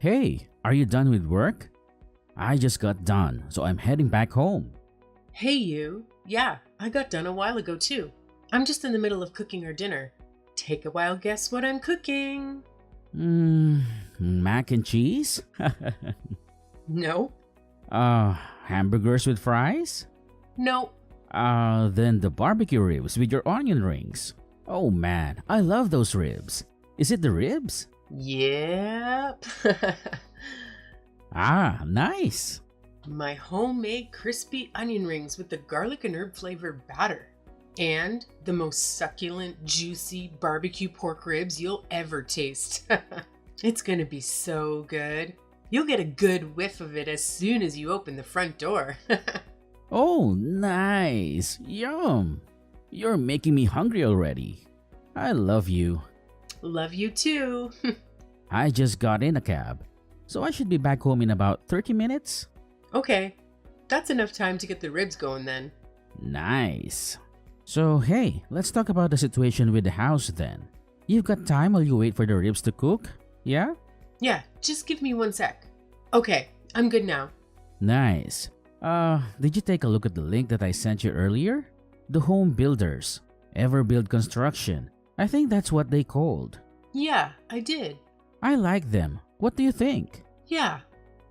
Hey, are you done with work? I just got done, so I'm heading back home. Hey, you. Yeah, I got done a while ago too. I'm just in the middle of cooking our dinner. Take a wild guess what I'm cooking. Mac and cheese? No, Hamburgers with fries? no, Then the barbecue ribs with your onion rings. Oh man, I love those ribs. Is it the ribs? yep. Ah, nice. My homemade crispy onion rings with the garlic and herb flavored batter. And the most succulent, juicy barbecue pork ribs you'll ever taste. It's gonna be so good. You'll get a good whiff of it as soon as you open the front door. Oh, nice. Yum. You're making me hungry already. I love you. Love you too. I just got in a cab, so I should be back home in about 30 minutes. Okay, that's enough time to get the ribs going then. Nice. So, hey, let's talk about the situation with the house then. You've got time while you wait for the ribs to cook? Yeah? Yeah, just give me one sec. Okay, I'm good now. Nice. Did you take a look at the link that I sent you earlier? The Home Builders, Everbuild Construction. I think that's what they called. Yeah, I did. I like them. What do you think? Yeah,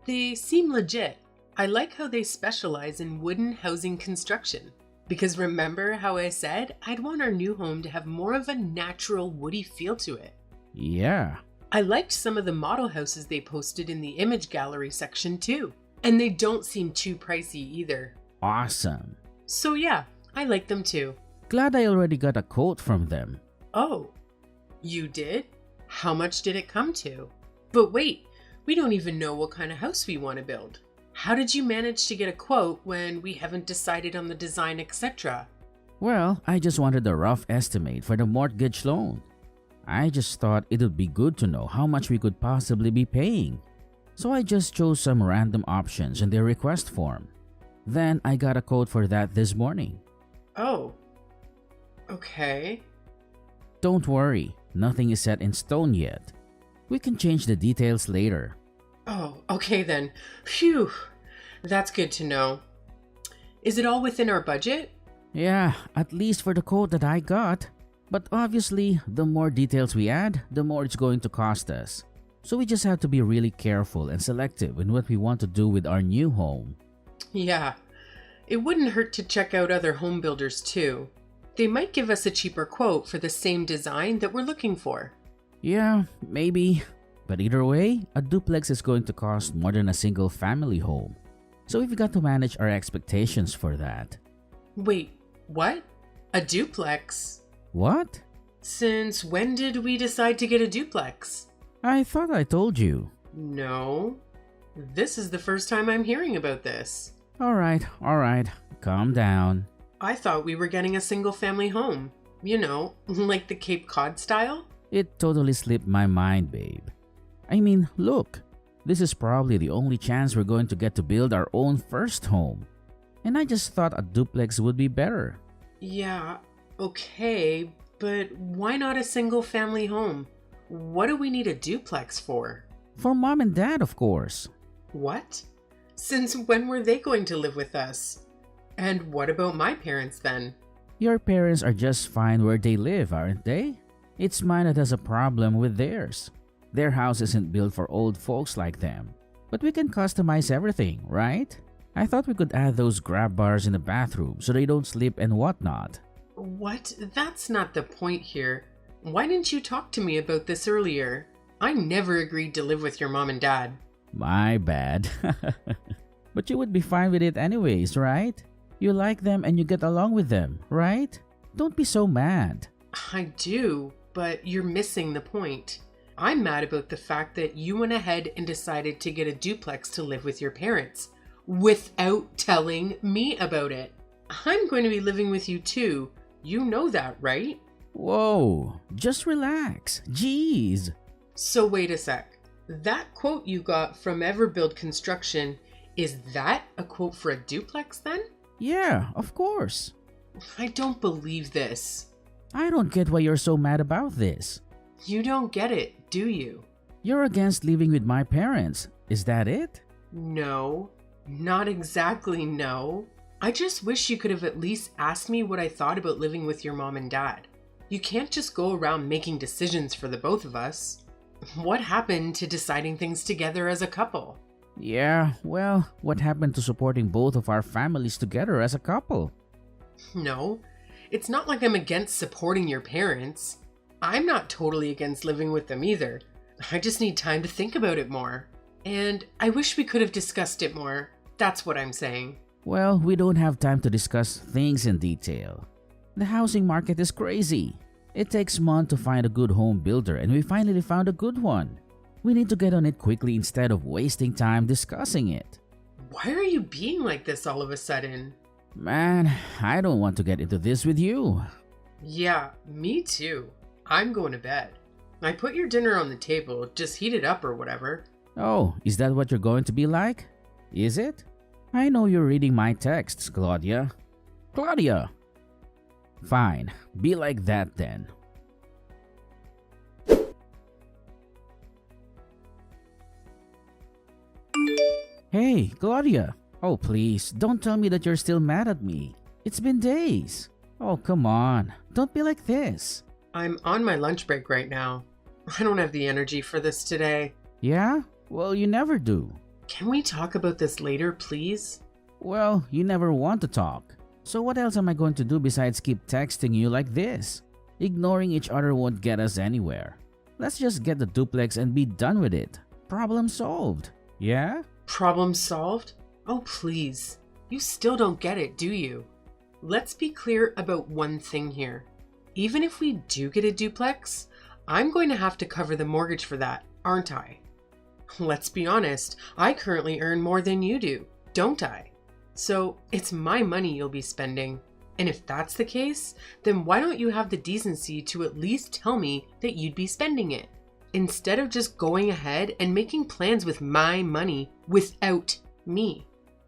they seem legit. I like how they specialize in wooden housing construction. Because remember how I said I'd want our new home to have more of a natural woody feel to it? Yeah. I liked some of the model houses they posted in the image gallery section too. And they don't seem too pricey either. Awesome. So yeah, I like them too. Glad I already got a quote from them. Oh, you did? How much did it come to? But wait, we don't even know what kind of house we want to build. How did you manage to get a quote when we haven't decided on the design, etc.? Well, I just wanted a rough estimate for the mortgage loan. I just thought it would be good to know how much we could possibly be paying. So I just chose some random options in their request form. Then I got a quote for that this morning. Oh, okay. Don't worry, nothing is set in stone yet. We can change the details later. Oh, okay then. Phew, that's good to know. Is it all within our budget? Yeah, at least for the quote that I got. But obviously, the more details we add, the more it's going to cost us. So we just have to be really careful and selective in what we want to do with our new home. Yeah, it wouldn't hurt to check out other home builders too. They might give us a cheaper quote for the same design that we're looking for. Yeah, maybe. But either way, a duplex is going to cost more than a single family home. So we've got to manage our expectations for that. Wait, what? A duplex? What? Since when did we decide to get a duplex? I thought I told you. No. This is the first time I'm hearing about this. Alright. Calm down. I thought we were getting a single family home. You know, like the Cape Cod style? It totally slipped my mind, babe. I mean, look. This is probably the only chance we're going to get to build our own first home. And I just thought a duplex would be better. Yeah, okay, but why not a single family home? What do we need a duplex for? For mom and dad, of course. What? Since when were they going to live with us? And what about my parents then? Your parents are just fine where they live, aren't they? It's mine that has a problem with theirs. Their house isn't built for old folks like them. But we can customize everything, right? I thought we could add those grab bars in the bathroom so they don't slip and whatnot. What? That's not the point here. Why didn't you talk to me about this earlier? I never agreed to live with your mom and dad. My bad. But you would be fine with it anyways, right? You like them and you get along with them, right? Don't be so mad. I do, but you're missing the point. I'm mad about the fact that you went ahead and decided to get a duplex to live with your parents without telling me about it. I'm going to be living with you too. You know that, right? Whoa, just relax. Jeez. So wait a sec. That quote you got from Everbuild Construction, is that a quote for a duplex then? Yeah, of course. I don't believe this. I don't get why you're so mad about this. You don't get it, do you? You're against living with my parents. Is that it? No, not exactly no. I just wish you could have at least asked me what I thought about living with your mom and dad. You can't just go around making decisions for the both of us. What happened to deciding things together as a couple? Yeah, well, what happened to supporting both of our families together as a couple? No, it's not like I'm against supporting your parents. I'm not totally against living with them either. I just need time to think about it more. And I wish we could have discussed it more. That's what I'm saying. Well, we don't have time to discuss things in detail. The housing market is crazy. It takes months to find a good home builder, and we finally found a good one. We need to get on it quickly instead of wasting time discussing it. Why are you being like this all of a sudden? Man, I don't want to get into this with you. Yeah, me too. I'm going to bed. I put your dinner on the table, just heat it up or whatever. Oh, is that what you're going to be like? Is it? I know you're reading my texts, Claudia. Claudia! Fine, be like that then. Hey, Claudia! Oh, please, don't tell me that you're still mad at me. It's been days. Oh, come on, don't be like this. I'm on my lunch break right now. I don't have the energy for this today. Yeah? Well, you never do. Can we talk about this later, please? Well, you never want to talk. So what else am I going to do besides keep texting you like this? Ignoring each other won't get us anywhere. Let's just get the duplex and be done with it. Problem solved. Yeah? Problem solved? Oh, please. You still don't get it, do you? Let's be clear about one thing here. Even if we do get a duplex, I'm going to have to cover the mortgage for that, aren't I? Let's be honest, I currently earn more than you do, don't I? So it's my money you'll be spending. And if that's the case, then why don't you have the decency to at least tell me that you'd be spending it? Instead of just going ahead and making plans with my money without me.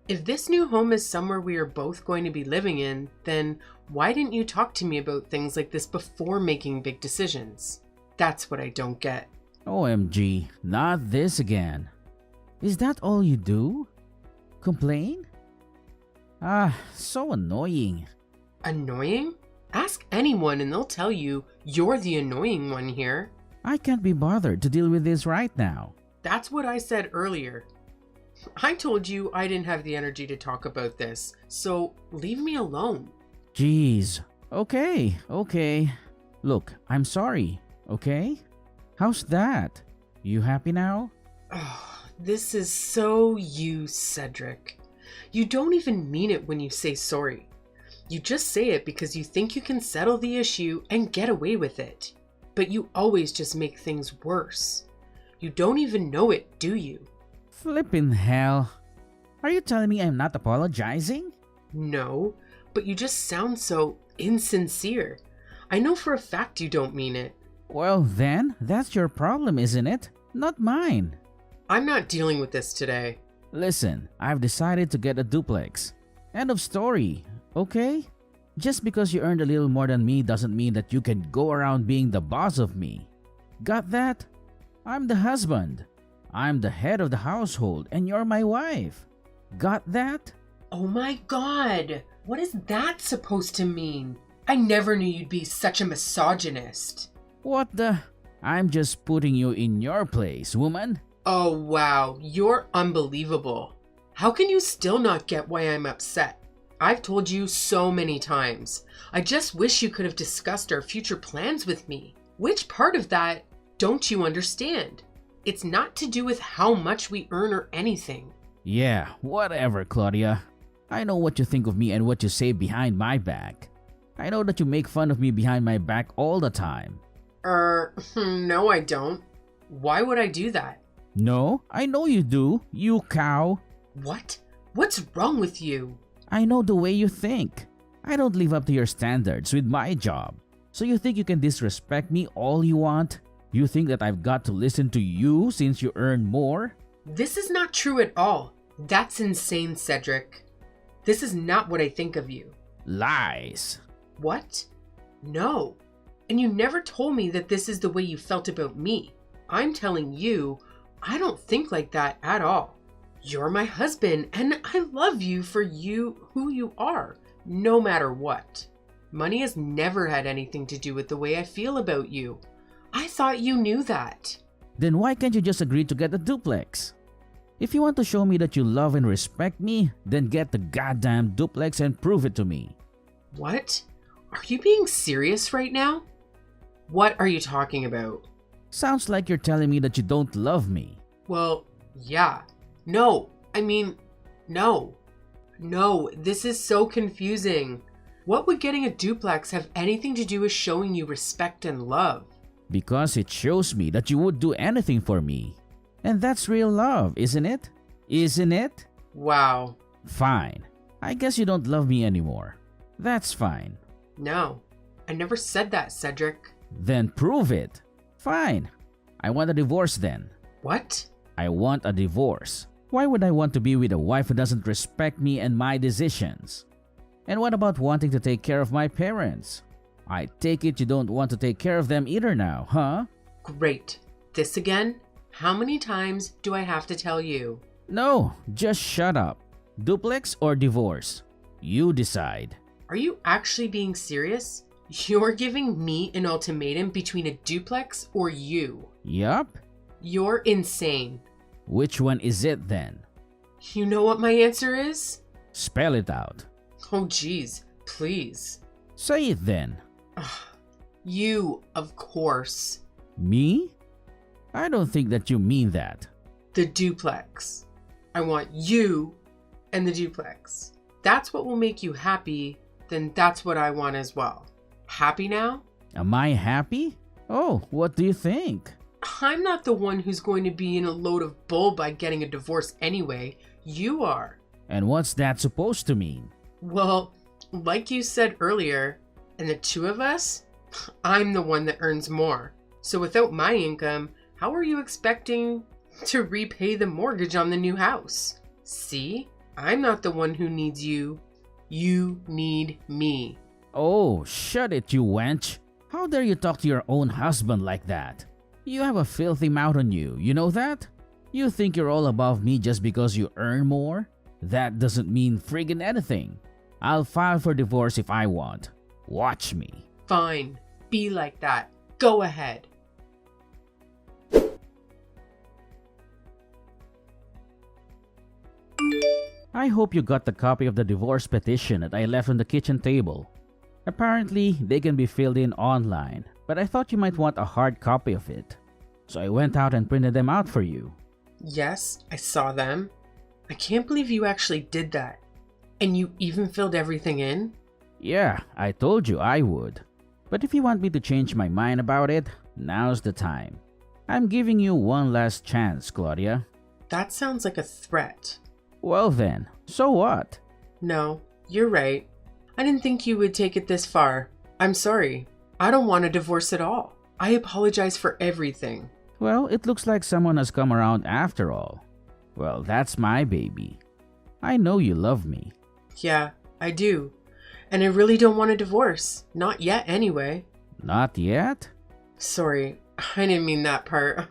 If this new home is somewhere we are both going to be living in, then why didn't you talk to me about things like this before making big decisions? That's what I don't get. OMG, not this again. Is that all you do? Complain? Ah, so annoying. Annoying? Ask anyone and they'll tell you you're the annoying one here. I can't be bothered to deal with this right now. That's what I said earlier. I told you I didn't have the energy to talk about this, so leave me alone. Jeez. Okay. Look, I'm sorry, okay? How's that? You happy now? Oh, this is so you, Cedric. You don't even mean it when you say sorry. You just say it because you think you can settle the issue and get away with it. But you always just make things worse. You don't even know it, do you? Flippin' hell. Are you telling me I'm not apologizing? No, but you just sound so insincere. I know for a fact you don't mean it. Well then, that's your problem, isn't it? Not mine. I'm not dealing with this today. Listen, I've decided to get a duplex. End of story, okay? Just because you earned a little more than me doesn't mean that you can go around being the boss of me. Got that? I'm the husband. I'm the head of the household and you're my wife. Got that? Oh my god! What is that supposed to mean? I never knew you'd be such a misogynist. What the? I'm just putting you in your place, woman. Oh wow, you're unbelievable. How can you still not get why I'm upset? I've told you so many times. I just wish you could have discussed our future plans with me. Which part of that don't you understand? It's not to do with how much we earn or anything. Yeah, whatever, Claudia. I know what you think of me and what you say behind my back. I know that you make fun of me behind my back all the time. No I don't. Why would I do that? No, I know you do, you cow. What? What's wrong with you? I know the way you think. I don't live up to your standards with my job. So you think you can disrespect me all you want? You think that I've got to listen to you since you earn more? This is not true at all. That's insane, Cedric. This is not what I think of you. Lies. What? No. And you never told me that this is the way you felt about me. I'm telling you, I don't think like that at all. You're my husband, and I love you for who you are, no matter what. Money has never had anything to do with the way I feel about you. I thought you knew that. Then why can't you just agree to get a duplex? If you want to show me that you love and respect me, then get the goddamn duplex and prove it to me. What? Are you being serious right now? What are you talking about? Sounds like you're telling me that you don't love me. Well, yeah. No, no. No, this is so confusing. What would getting a duplex have anything to do with showing you respect and love? Because it shows me that you would do anything for me. And that's real love, isn't it? Isn't it? Wow. Fine. I guess you don't love me anymore. That's fine. No, I never said that, Cedric. Then prove it. Fine. I want a divorce then. What? I want a divorce. Why would I want to be with a wife who doesn't respect me and my decisions? And what about wanting to take care of my parents? I take it you don't want to take care of them either now, huh? Great. This again? How many times do I have to tell you? No, just shut up. Duplex or divorce? You decide. Are you actually being serious? You're giving me an ultimatum between a duplex or you. Yup. You're insane. Which one is it then? You know what my answer is? Spell it out. Oh geez, please. Say it then. You, of course. Me? I don't think that you mean that. The duplex. I want you and the duplex. That's what will make you happy, then that's what I want as well. Happy now? Am I happy? Oh, what do you think? I'm not the one who's going to be in a load of bull by getting a divorce anyway. You are. And what's that supposed to mean? Well, like you said earlier, and the two of us, I'm the one that earns more. So without my income, how are you expecting to repay the mortgage on the new house? See, I'm not the one who needs you. You need me. Oh, shut it, you wench. How dare you talk to your own husband like that? You have a filthy mouth on you, you know that? You think you're all above me just because you earn more? That doesn't mean friggin' anything. I'll file for divorce if I want. Watch me. Fine. Be like that. Go ahead. I hope you got the copy of the divorce petition that I left on the kitchen table. Apparently, they can be filled in online, but I thought you might want a hard copy of it. So I went out and printed them out for you. Yes, I saw them. I can't believe you actually did that. And you even filled everything in? Yeah, I told you I would. But if you want me to change my mind about it, now's the time. I'm giving you one last chance, Claudia. That sounds like a threat. Well then, so what? No, you're right. I didn't think you would take it this far. I'm sorry. I don't want a divorce at all. I apologize for everything. Well, it looks like someone has come around after all. Well, that's my baby. I know you love me. Yeah, I do. And I really don't want a divorce. Not yet, anyway. Not yet? Sorry, I didn't mean that part.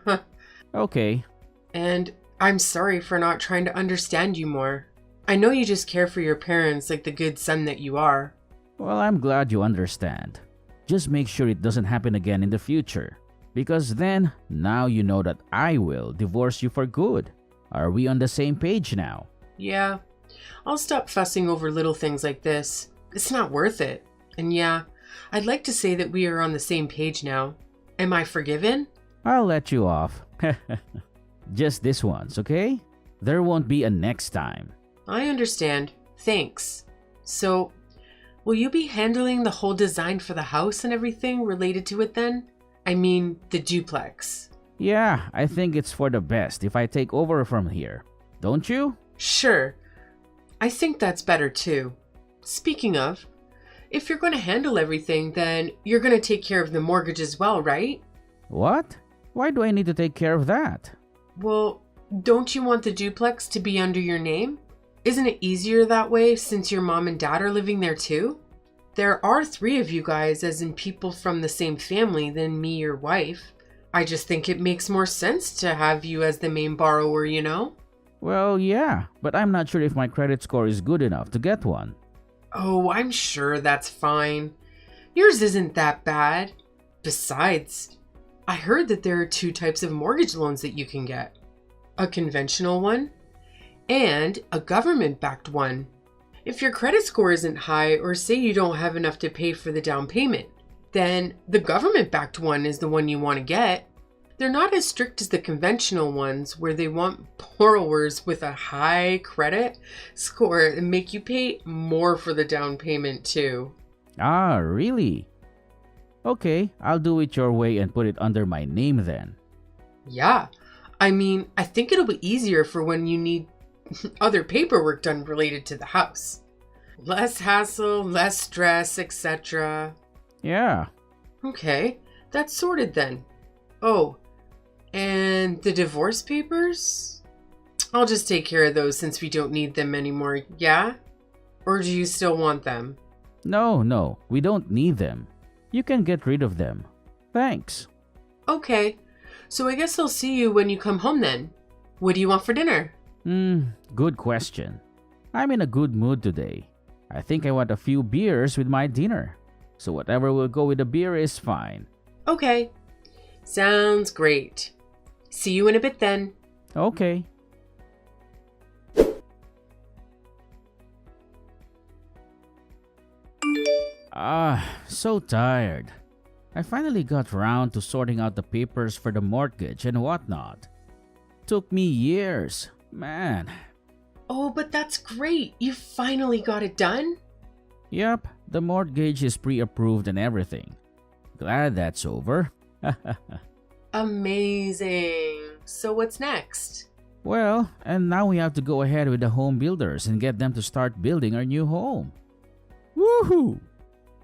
Okay. And I'm sorry for not trying to understand you more. I know you just care for your parents like the good son that you are. Well, I'm glad you understand. Just make sure it doesn't happen again in the future. Because then, now you know that I will divorce you for good. Are we on the same page now? Yeah, I'll stop fussing over little things like this. It's not worth it. And yeah, I'd like to say that we are on the same page now. Am I forgiven? I'll let you off. Just this once, okay? There won't be a next time. I understand. Thanks. So, will you be handling the whole design for the house and everything related to it then? I mean, the duplex. Yeah, I think it's for the best if I take over from here. Don't you? Sure. I think that's better too. Speaking of, if you're going to handle everything, then you're going to take care of the mortgage as well, right? What? Why do I need to take care of that? Well, don't you want the duplex to be under your name? Isn't it easier that way since your mom and dad are living there too? There are 3 of you guys, as in people from the same family than me, your wife. I just think it makes more sense to have you as the main borrower, you know? Well, yeah, but I'm not sure if my credit score is good enough to get one. Oh, I'm sure that's fine. Yours isn't that bad. Besides, I heard that there are two types of mortgage loans that you can get. A conventional one and a government-backed one. If your credit score isn't high or say you don't have enough to pay for the down payment, then the government-backed one is the one you want to get. They're not as strict as the conventional ones where they want borrowers with a high credit score and make you pay more for the down payment too. Ah, really? Okay, I'll do it your way and put it under my name then. Yeah, I mean, I think it'll be easier for when you need other paperwork done related to the house. Less hassle, less stress, etc. Yeah. Okay, that's sorted then. Oh, and the divorce papers? I'll just take care of those since we don't need them anymore, yeah? Or do you still want them? No, we don't need them. You can get rid of them. Thanks. Okay, so I guess I'll see you when you come home then. What do you want for dinner? Good question. I'm in a good mood today. I think I want a few beers with my dinner. So whatever will go with the beer is fine. Okay, sounds great. See you in a bit then. Okay. So tired. I finally got round to sorting out the papers for the mortgage and whatnot. Took me years, man. Oh, but that's great. You finally got it done? Yep, the mortgage is pre-approved and everything. Glad that's over. Amazing. So what's next? Well, and now we have to go ahead with the home builders and get them to start building our new home. Woohoo!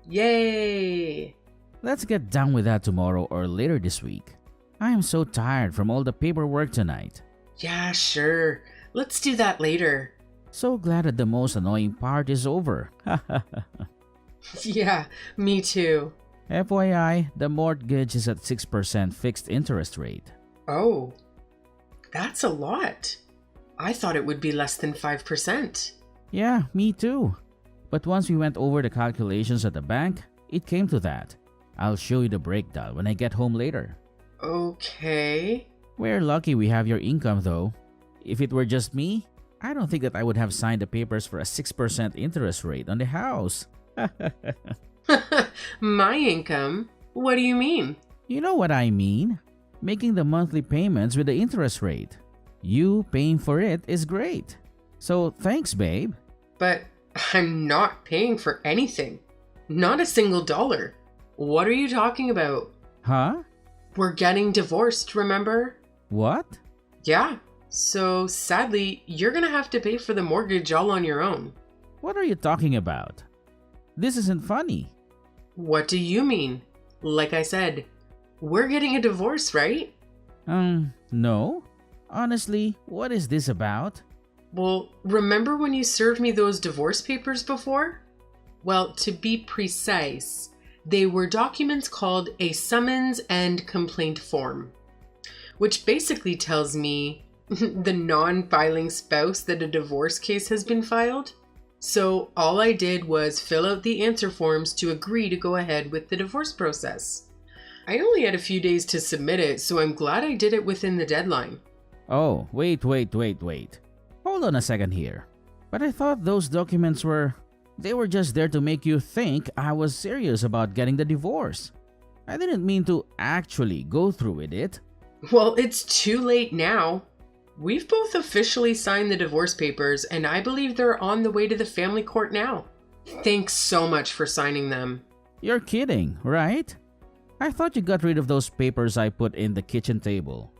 Yay! Let's get done with that tomorrow or later this week. I am so tired from all the paperwork tonight. Yeah, sure. Let's do that later. So glad that the most annoying part is over. Yeah, me too. FYI, the mortgage is at 6% fixed interest rate. Oh, that's a lot. I thought it would be less than 5%. Yeah, me too. But once we went over the calculations at the bank, it came to that. I'll show you the breakdown when I get home later. Okay. We're lucky we have your income though. If it were just me, I don't think that I would have signed the papers for a 6% interest rate on the house. My income? What do you mean? You know what I mean? Making the monthly payments with the interest rate. You paying for it is great. So thanks, babe. But I'm not paying for anything. Not a single dollar. What are you talking about? Huh? We're getting divorced, remember? What? Yeah. So sadly, you're gonna have to pay for the mortgage all on your own. What are you talking about? This isn't funny. What do you mean? Like I said, we're getting a divorce, right? No. Honestly, what is this about? Well, remember when you served me those divorce papers before? Well, to be precise, they were documents called a summons and complaint form, which basically tells me the non-filing spouse that a divorce case has been filed. So all I did was fill out the answer forms to agree to go ahead with the divorce process. I only had a few days to submit it, so I'm glad I did it within the deadline. Oh, wait. Hold on a second here. But I thought those documents they were just there to make you think I was serious about getting the divorce. I didn't mean to actually go through with it. Well, it's too late now. We've both officially signed the divorce papers, and I believe they're on the way to the family court now. Thanks so much for signing them. You're kidding, right? I thought you got rid of those papers I put in the kitchen table.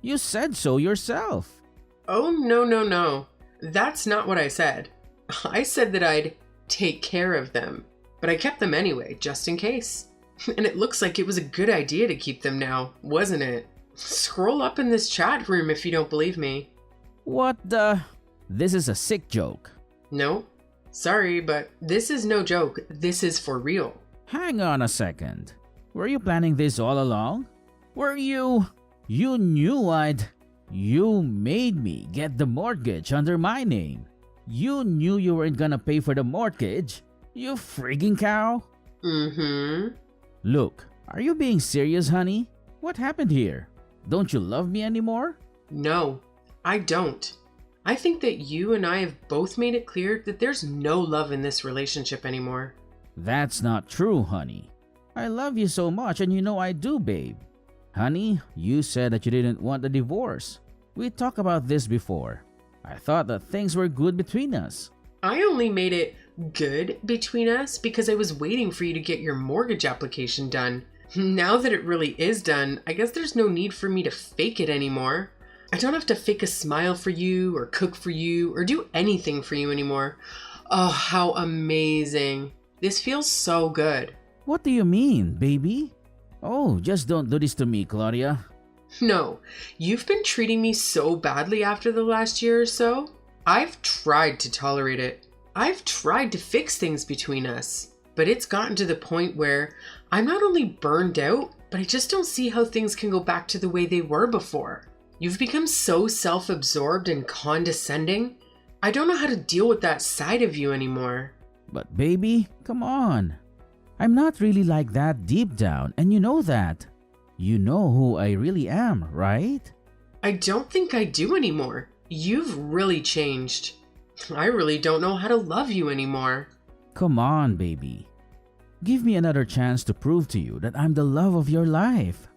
You said so yourself. Oh, no. That's not what I said. I said that I'd take care of them, but I kept them anyway, just in case. And it looks like it was a good idea to keep them now, wasn't it? Scroll up in this chat room if you don't believe me. What the? This is a sick joke. No, sorry, but this is no joke. This is for real. Hang on a second. Were you planning this all along? Were you? You knew I'd. You made me get the mortgage under my name. You knew you weren't gonna pay for the mortgage. You frigging cow. Mm-hmm. Look, are you being serious, honey? What happened here? Don't you love me anymore? No, I don't. I think that you and I have both made it clear that there's no love in this relationship anymore. That's not true, honey. I love you so much and you know I do, babe. Honey, you said that you didn't want a divorce. We talked about this before. I thought that things were good between us. I only made it good between us because I was waiting for you to get your mortgage application done. Now that it really is done, I guess there's no need for me to fake it anymore. I don't have to fake a smile for you or cook for you or do anything for you anymore. Oh, how amazing. This feels so good. What do you mean, baby? Oh, just don't do this to me, Claudia. No, you've been treating me so badly after the last year or so. I've tried to tolerate it. I've tried to fix things between us. But it's gotten to the point where I'm not only burned out, but I just don't see how things can go back to the way they were before. You've become so self-absorbed and condescending. I don't know how to deal with that side of you anymore. But baby, come on. I'm not really like that deep down, and you know that. You know who I really am, right? I don't think I do anymore. You've really changed. I really don't know how to love you anymore. Come on, baby. Give me another chance to prove to you that I'm the love of your life.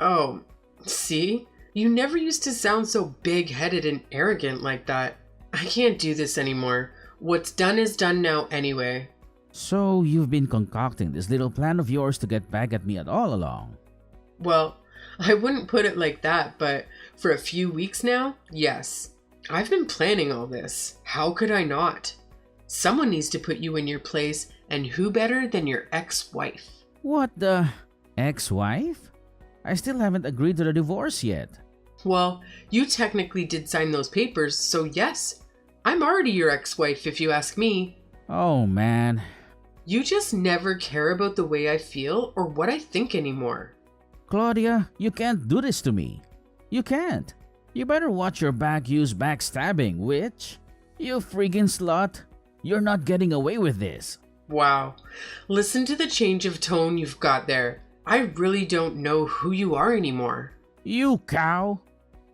Oh, see? You never used to sound so big-headed and arrogant like that. I can't do this anymore. What's done is done now anyway. So you've been concocting this little plan of yours to get back at me at all along. Well, I wouldn't put it like that, but for a few weeks now, yes. I've been planning all this. How could I not? Someone needs to put you in your place, and who better than your ex-wife? What the? Ex-wife? I still haven't agreed to the divorce yet. Well, you technically did sign those papers, so yes. I'm already your ex-wife if you ask me. Oh man. You just never care about the way I feel or what I think anymore. Claudia, you can't do this to me. You can't. You better watch your back use backstabbing, witch. You friggin' slut. You're not getting away with this. Wow. Listen to the change of tone you've got there. I really don't know who you are anymore. You cow.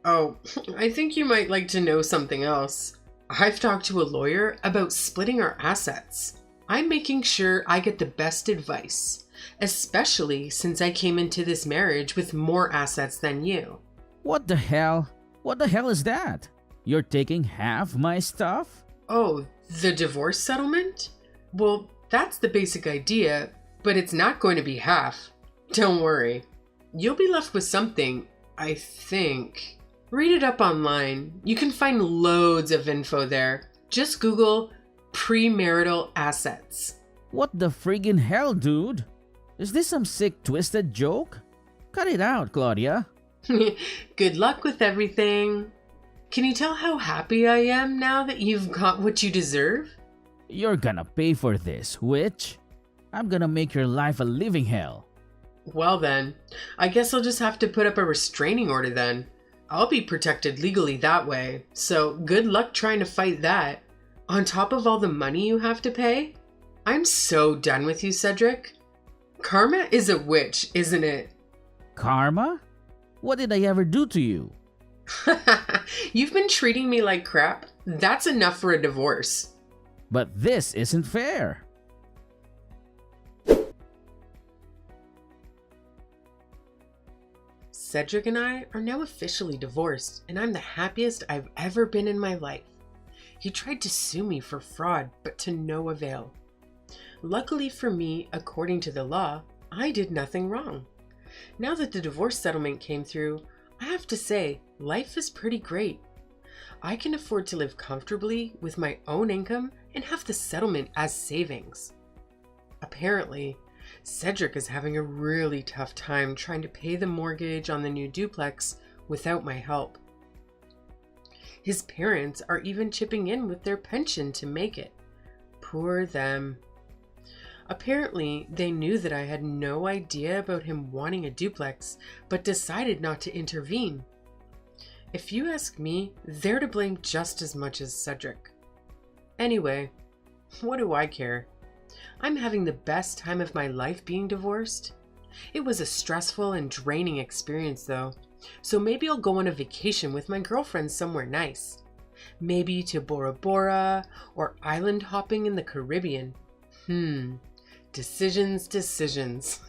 Oh, I think you might like to know something else. I've talked to a lawyer about splitting our assets. I'm making sure I get the best advice, especially since I came into this marriage with more assets than you. What the hell? What the hell is that? You're taking half my stuff? Oh, the divorce settlement? Well, that's the basic idea, but it's not going to be half. Don't worry. You'll be left with something, I think. Read it up online. You can find loads of info there. Just Google premarital assets. What the friggin' hell, dude? Is this some sick, twisted joke? Cut it out, Claudia. Good luck with everything. Can you tell how happy I am now that you've got what you deserve? You're gonna pay for this, witch. I'm gonna make your life a living hell. Well then, I guess I'll just have to put up a restraining order then. I'll be protected legally that way, so good luck trying to fight that. On top of all the money you have to pay? I'm so done with you, Cedric. Karma is a witch, isn't it? Karma? What did I ever do to you? You've been treating me like crap. That's enough for a divorce. But this isn't fair. Cedric and I are now officially divorced, and I'm the happiest I've ever been in my life. He tried to sue me for fraud, but to no avail. Luckily for me, according to the law, I did nothing wrong. Now that the divorce settlement came through, I have to say, life is pretty great. I can afford to live comfortably with my own income and have the settlement as savings. Apparently, Cedric is having a really tough time trying to pay the mortgage on the new duplex without my help. His parents are even chipping in with their pension to make it. Poor them. Apparently, they knew that I had no idea about him wanting a duplex, but decided not to intervene. If you ask me, they're to blame just as much as Cedric. Anyway, what do I care? I'm having the best time of my life being divorced. It was a stressful and draining experience though, so maybe I'll go on a vacation with my girlfriends somewhere nice. Maybe to Bora Bora or island hopping in the Caribbean. Decisions.